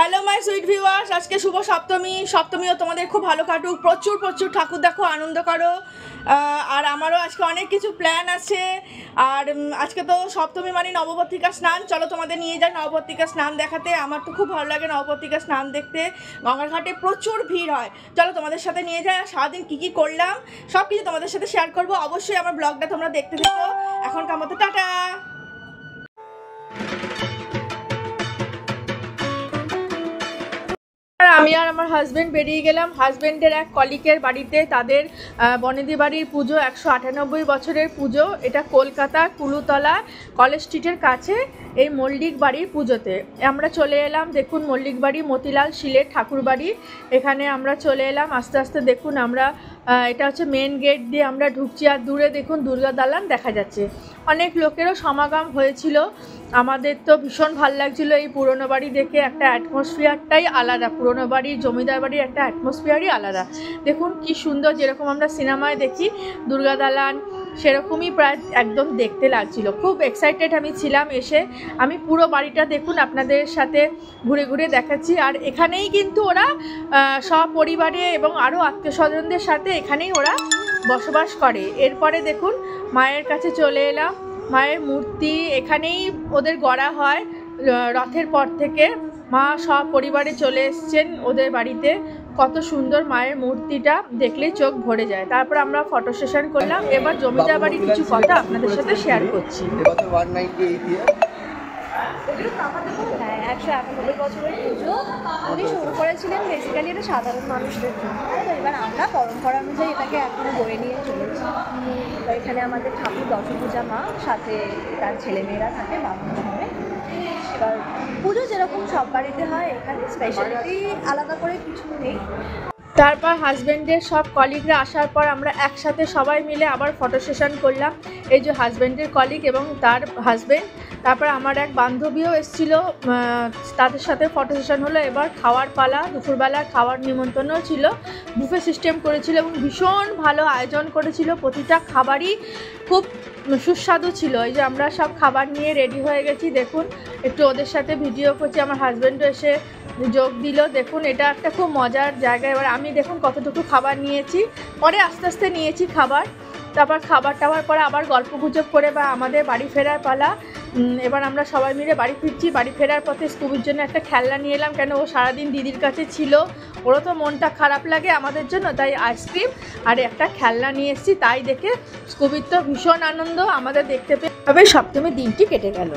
Hello my sweet viewers, আজকে শুভ সপ্তমী। সপ্তমীও তোমাদের খুব ভালো কাটুক, প্রচুর প্রচুর ঠাকুর দেখো, আনন্দ করো। আর আমারও আজকে অনেক কিছু প্ল্যান আছে। আর আজকে তো সপ্তমী মানে নবপত্রিকা স্নান। চলো তোমাদের নিয়ে যাই নবপত্রিকা স্নান দেখাতে। আমার তো খুব ভালো লাগে নবপত্রিকা স্নান দেখতে। গঙ্গার ঘাটে প্রচুর ভিড় হয়। চলো তোমাদের সাথে নিয়ে যাই। আর সারাদিন কী কী করলাম সব কিছু তোমাদের সাথে শেয়ার করবো। অবশ্যই আমার ব্লগটা তোমরা দেখতে থাকো। এখনকার মতো টাটা। আমি আর আমার হাজব্যান্ড বেরিয়ে গেলাম হাজব্যান্ডের এক কলিকের বাড়িতে। তাদের বনেদি বাড়ির পুজো, 198 বছরের পুজো। এটা কলকাতা কুলুতলা কলেজ স্ট্রিটের কাছে এই মল্লিক বাড়ির পুজোতে আমরা চলে এলাম। দেখুন মল্লিক বাড়ি, মতিলাল শিলের ঠাকুর বাড়ি। এখানে আমরা চলে এলাম আস্তে আস্তে। দেখুন আমরা এটা হচ্ছে মেন গেট দিয়ে আমরা ঢুকছি। আর দূরে দেখুন দুর্গা দালান দেখা যাচ্ছে। অনেক লোকেরও সমাগম হয়েছিল। আমাদের তো ভীষণ ভালো লাগছিলো এই পুরনো বাড়ি দেখে। একটা অ্যাটমসফিয়ারটাই আলাদা, পুরনো বাড়ির জমিদার বাড়ির একটা অ্যাটমসফিয়ারই আলাদা। দেখুন কি সুন্দর, যেরকম আমরা সিনেমায় দেখি দুর্গা দালান সেরকমই প্রায় একদম দেখতে লাগছিল। খুব এক্সাইটেড আমি ছিলাম এসে। আমি পুরো বাড়িটা দেখুন আপনাদের সাথে ঘুরে ঘুরে দেখাচ্ছি। আর এখানেই কিন্তু ওরা সপরিবারে এবং আরও আত্মীয় স্বজনদের সাথে এখানেই ওরা বসবাস করে। এরপরে দেখুন মায়ের কাছে চলে এলাম। মায়ের মূর্তি এখানেই ওদের গড়া হয় রথের পর থেকে। মা সব পরিবারে চলে এসছেন ওদের বাড়িতে। কত সুন্দর মায়ের মূর্তিটা, দেখলেই চোখ ভরে যায়। তারপর আমরা ফটো সেশন করলাম। এবার জমিদার বাড়ির কিছু কথা আপনাদের সাথে শেয়ার করছি। 191 বছরের পুজো উনি শুরু করেছিলেন বেসিক্যালি এটা সাধারণ মানুষদের জন্য। তো এবার আমরা পরম্পরা অনুযায়ী এটাকে এখনো বয়ে নিয়ে চলেছি। তো এখানে আমাদের ঠাকুর দশভূজা মা, সাথে তার ছেলেমেয়েরা থাকে বামুনভাবে। এবার পুজো যেরকম সব বাড়িতে হয়, এখানে স্পেশালিটি আলাদা করে কিছু নেই। তারপর হাজব্যান্ডের সব কলিগরা আসার পর আমরা একসাথে সবাই মিলে আবার ফটো সেশন করলাম। এই যে হাজব্যান্ডের কলিগ এবং তার হাজব্যান্ড। তারপর আমার এক বান্ধবীও এসেছিলো, তাদের সাথে ফটো সেশন হলো। এবার খাওয়ার পালা, দুপুরবেলা খাওয়ার নিমন্ত্রণও ছিল। বুফে সিস্টেম করেছিল এবং ভীষণ ভালো আয়োজন করেছিল। প্রতিটা খাবারই খুব সুস্বাদু ছিল। এই যে আমরা সব খাবার নিয়ে রেডি হয়ে গেছি। দেখুন একটু ওদের সাথে ভিডিও করছি। আমার হাজব্যান্ডও এসে যোগ দিল। দেখুন এটা একটা খুব মজার জায়গা। এবার আমি দেখুন কতটুকু খাবার নিয়েছি, পরে আস্তে আস্তে নিয়েছি খাবার। তারপর খাবার টাবার পরে আবার গল্প গুজব করে বা আমাদের বাড়ি ফেরার পালা। এবার আমরা সবাই মিলে বাড়ি ফিরছি। বাড়ি ফেরার পথে স্কুবির জন্য একটা খেলনা নিয়ে এলাম, কেন ও সারাদিন দিদির কাছে ছিল। ওরও তো মনটা খারাপ লাগে আমাদের জন্য, তাই আইসক্রিম আর একটা খেলনা নিয়ে এসেছি। তাই দেখে স্কুবির তো ভীষণ আনন্দ। আমাদের দেখতে পেয়ে সপ্তমীর দিনটি কেটে গেল।